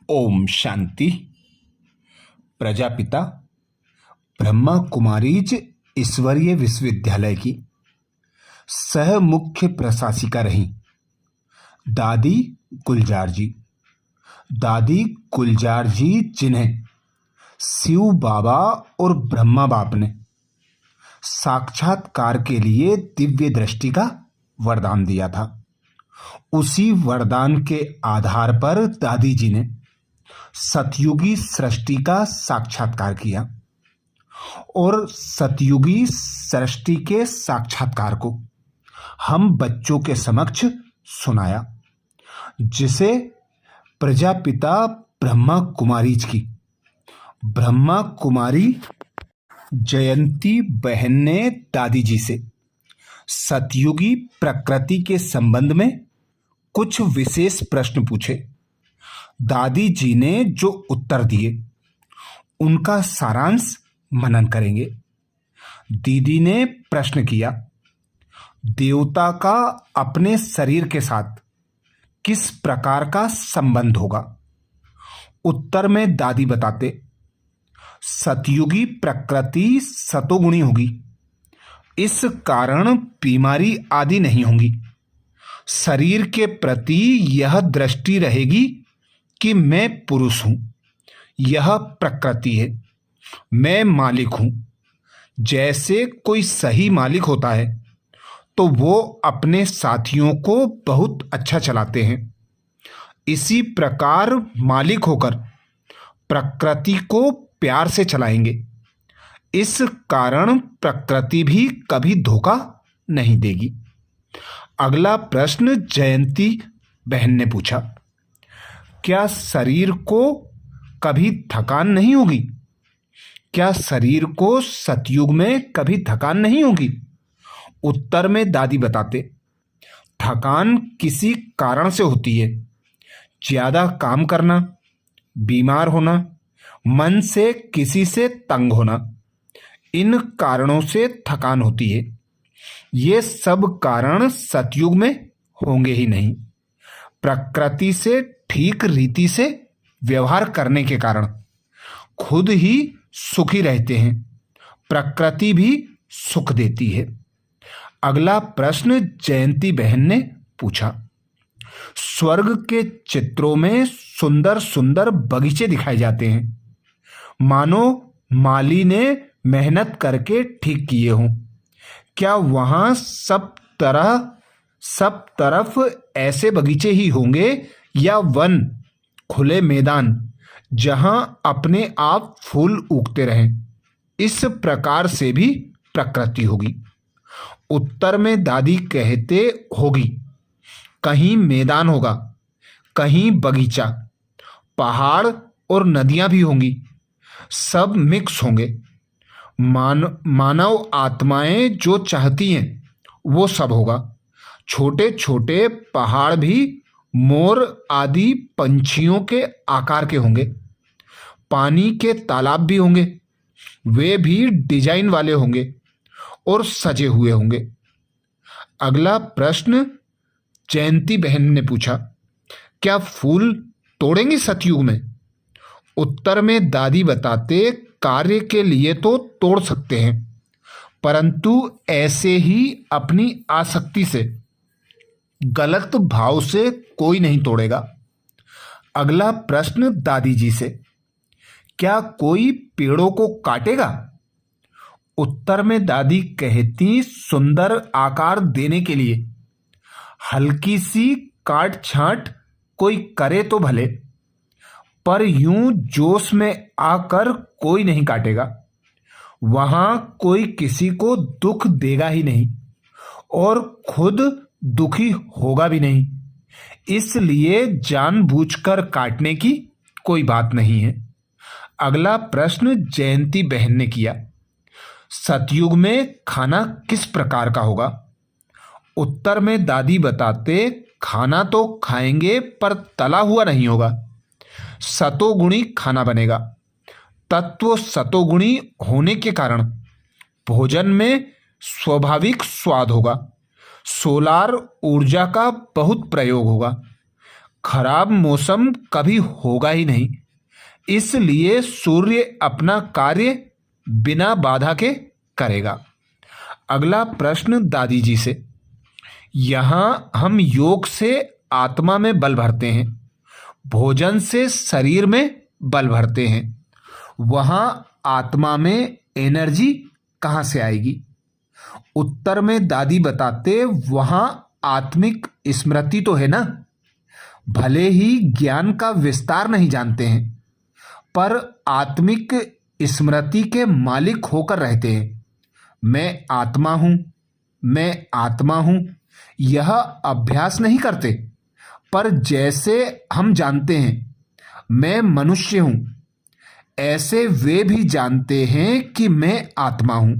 ओम शांति। प्रजापिता ब्रह्मा कुमारीज ईश्वरीय विश्वविद्यालय की सह मुख्य प्रशासिका रहीं दादी गुलजार जी। दादी गुलजार जी जिन्हें शिव बाबा और ब्रह्मा बाप ने साक्षात्कार के लिए दिव्य दृष्टि का वरदान दिया था, उसी वरदान के आधार पर दादी जी ने सतयुगी सृष्टि का साक्षात्कार किया और सतयुगी सृष्टि के साक्षात्कार को हम बच्चों के समक्ष सुनाया, जिसे प्रजापिता ब्रह्मा कुमारीज की ब्रह्मा कुमारी जयंती बहन ने दादी जी से सतयुगी प्रकृति के संबंध में कुछ विशेष प्रश्न पूछे। दादी जी ने जो उत्तर दिए उनका सारांश मनन करेंगे। दीदी ने प्रश्न किया, देवता का अपने शरीर के साथ किस प्रकार का संबंध होगा? उत्तर में दादी बताते, सतयुगी प्रकृति सतोगुणी होगी, इस कारण बीमारी आदि नहीं होंगी। शरीर के प्रति यह दृष्टि रहेगी कि मैं पुरुष हूं, यह प्रकृति है, मैं मालिक हूं। जैसे कोई सही मालिक होता है तो वो अपने साथियों को बहुत अच्छा चलाते हैं, इसी प्रकार मालिक होकर प्रकृति को प्यार से चलाएंगे। इस कारण प्रकृति भी कभी धोखा नहीं देगी। अगला प्रश्न जयंती बहन ने पूछा, क्या शरीर को कभी थकान नहीं होगी? क्या शरीर को सतयुग में कभी थकान नहीं होगी? उत्तर में दादी बताते, थकान किसी कारण से होती है। ज्यादा काम करना, बीमार होना, मन से किसी से तंग होना, इन कारणों से थकान होती है। ये सब कारण सतयुग में होंगे ही नहीं। प्रकृति से ठीक रीति से व्यवहार करने के कारण खुद ही सुखी रहते हैं, प्रकृति भी सुख देती है। अगला प्रश्न जयंती बहन ने पूछा, स्वर्ग के चित्रों में सुंदर सुंदर बगीचे दिखाए जाते हैं, मानो माली ने मेहनत करके ठीक किए हों। क्या वहां सब तरफ ऐसे बगीचे ही होंगे या वन, खुले मैदान जहां अपने आप फूल उगते रहें? इस प्रकार से भी प्रकृति होगी। उत्तर में दादी कहते, होगी। कहीं मैदान होगा, कहीं बगीचा, पहाड़ और नदियां भी होंगी, सब मिक्स होंगे। मानव आत्माएं जो चाहती हैं वो सब होगा। छोटे छोटे पहाड़ भी मोर आदि पंछियों के आकार के होंगे। पानी के तालाब भी होंगे, वे भी डिजाइन वाले होंगे और सजे हुए होंगे। अगला प्रश्न जयंती बहन ने पूछा, क्या फूल तोड़ेंगे सतयुग में? उत्तर में दादी बताते, कार्य के लिए तो तोड़ सकते हैं, परंतु ऐसे ही अपनी आसक्ति से, गलत भाव से कोई नहीं तोड़ेगा। अगला प्रश्न दादी जी से, क्या कोई पेड़ों को काटेगा? उत्तर में दादी कहती, सुंदर आकार देने के लिए हल्की सी काट छांट कोई करे तो भले, पर यूं जोश में आकर कोई नहीं काटेगा। वहां कोई किसी को दुख देगा ही नहीं और खुद दुखी होगा भी नहीं, इसलिए जानबूझकर काटने की कोई बात नहीं है। अगला प्रश्न जयंती बहन ने किया, सतयुग में खाना किस प्रकार का होगा? उत्तर में दादी बताते, खाना तो खाएंगे पर तला हुआ नहीं होगा, सतोगुणी खाना बनेगा। तत्व सतोगुणी होने के कारण भोजन में स्वाभाविक स्वाद होगा, सोलार ऊर्जा का बहुत प्रयोग होगा, खराब मौसम कभी होगा ही नहीं, इसलिए सूर्य अपना कार्य बिना बाधा के करेगा। अगला प्रश्न दादी जी से। यहाँ हम योग से आत्मा में बल भरते हैं, भोजन से शरीर में बल भरते हैं, वहाँ आत्मा में एनर्जी कहाँ से आएगी? उत्तर में दादी बताते वहाँ आत्मिक स्मृति तो है ना। भले ही ज्ञान का विस्तार नहीं जानते हैं, पर आत्मिक स्मृति के मालिक होकर रहते हैं। मैं आत्मा हूँ, मैं आत्मा हूँ, यह अभ्यास नहीं करते, पर जैसे हम जानते हैं मैं मनुष्य हूँ, ऐसे वे भी जानते हैं कि मैं आत्मा हूँ,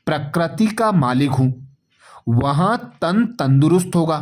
प्रकृति का मालिक हूँ। वहाँ तन तंदुरुस्त होगा,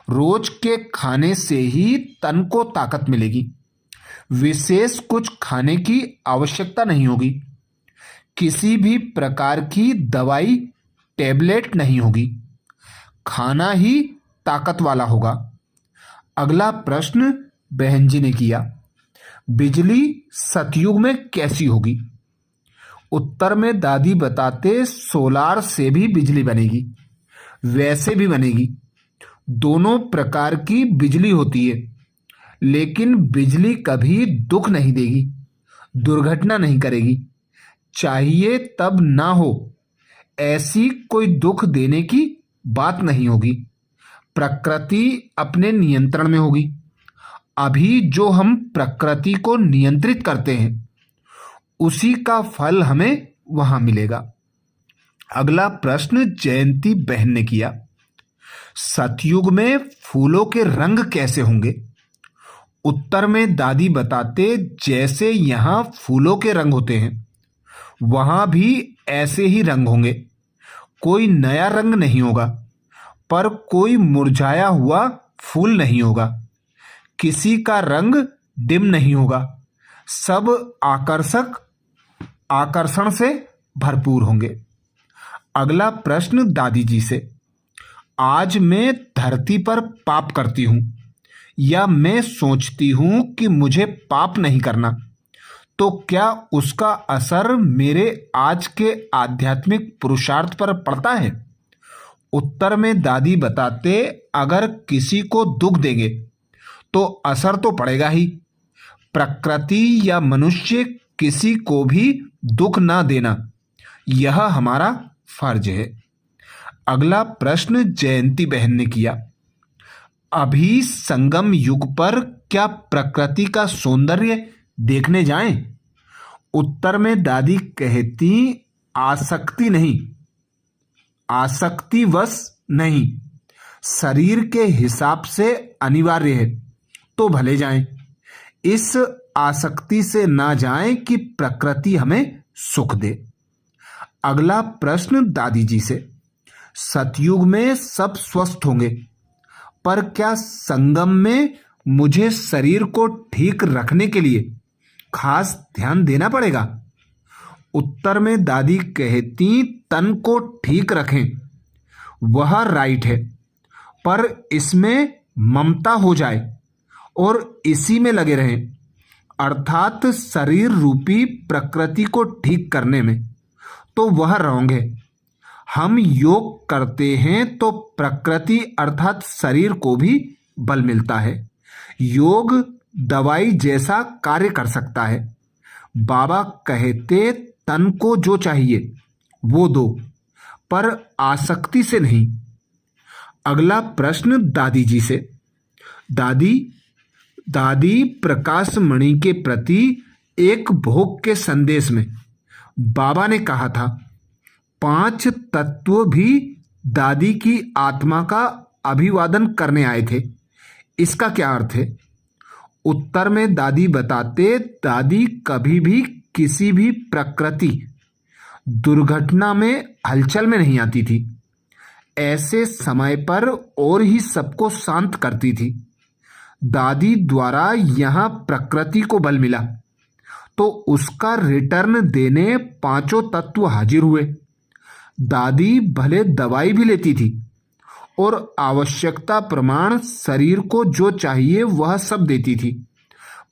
रोज के खाने से ही तन को ताकत मिलेगी, विशेष कुछ खाने की आवश्यकता नहीं होगी, किसी भी प्रकार की दवाई टैबलेट नहीं होगी, खाना ही ताकत वाला होगा। अगला प्रश्न बहन जी ने किया, बिजली सतयुग में कैसी होगी? उत्तर में दादी बताते सोलार से भी बिजली बनेगी, वैसे भी बनेगी। दोनों प्रकार की बिजली होती है, लेकिन बिजली कभी दुख नहीं देगी, दुर्घटना नहीं करेगी। चाहिए तब ना हो, ऐसी कोई दुख देने की बात नहीं होगी। प्रकृति अपने नियंत्रण में होगी। अभी जो हम प्रकृति को नियंत्रित करते हैं, उसी का फल हमें वहां मिलेगा। अगला प्रश्न जयंती बहन ने किया, सतयुग में फूलों के रंग कैसे होंगे? उत्तर में दादी बताते जैसे यहाँ फूलों के रंग होते हैं, वहां भी ऐसे ही रंग होंगे। कोई नया रंग नहीं होगा, पर कोई मुरझाया हुआ फूल नहीं होगा, किसी का रंग डिम नहीं होगा, सब आकर्षण से भरपूर होंगे। अगला प्रश्न दादी जी से, आज मैं धरती पर पाप करती हूं, या मैं सोचती हूं कि मुझे पाप नहीं करना, तो क्या उसका असर मेरे आज के आध्यात्मिक पुरुषार्थ पर पड़ता है? उत्तर में दादी बताते अगर किसी को दुख देंगे तो असर तो पड़ेगा ही। प्रकृति या मनुष्य किसी को भी दुख ना देना, यह हमारा फर्ज है। अगला प्रश्न जयंती बहन ने किया, अभी संगम युग पर क्या प्रकृति का सौंदर्य देखने जाएं? उत्तर में दादी कहती आसक्ति नहीं, आसक्तिवश नहीं, शरीर के हिसाब से अनिवार्य है तो भले जाएं, इस आसक्ति से ना जाएं कि प्रकृति हमें सुख दे। अगला प्रश्न दादी जी से, सतयुग में सब स्वस्थ होंगे, पर क्या संगम में मुझे शरीर को ठीक रखने के लिए खास ध्यान देना पड़ेगा? उत्तर में दादी कहती तन को ठीक रखें, वह राइट है, पर इसमें ममता हो जाए और इसी में लगे रहें, अर्थात शरीर रूपी प्रकृति को ठीक करने में, तो वह रॉन्ग है। हम योग करते हैं तो प्रकृति अर्थात शरीर को भी बल मिलता है। योग दवाई जैसा कार्य कर सकता है। बाबा कहते तन को जो चाहिए वो दो, पर आसक्ति से नहीं। अगला प्रश्न दादी जी से, दादी प्रकाश मणि के प्रति एक भोग के संदेश में बाबा ने कहा था 5 तत्व भी दादी की आत्मा का अभिवादन करने आए थे, इसका क्या अर्थ है? उत्तर में दादी बताते दादी कभी भी किसी भी प्रकृति दुर्घटना में हलचल में नहीं आती थी। ऐसे समय पर और ही सबको शांत करती थी। दादी द्वारा यहाँ प्रकृति को बल मिला तो उसका रिटर्न देने 5 तत्व हाजिर हुए। दादी भले दवाई भी लेती थी और आवश्यकता प्रमाण शरीर को जो चाहिए वह सब देती थी,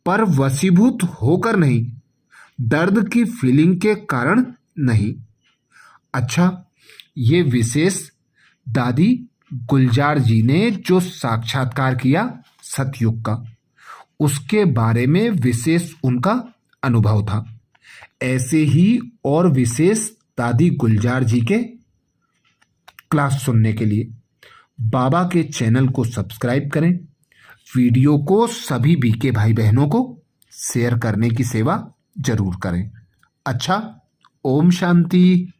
पर वशीभूत होकर नहीं, दर्द की फीलिंग के कारण नहीं। अच्छा, ये विशेष दादी गुलजार जी ने जो साक्षात्कार किया सतयुग का, उसके बारे में विशेष उनका अनुभव था। ऐसे ही और विशेष दादी गुलजार जी के क्लास सुनने के लिए बाबा के चैनल को सब्सक्राइब करें। वीडियो को सभी बीके भाई बहनों को शेयर करने की सेवा जरूर करें। अच्छा, ओम शांति।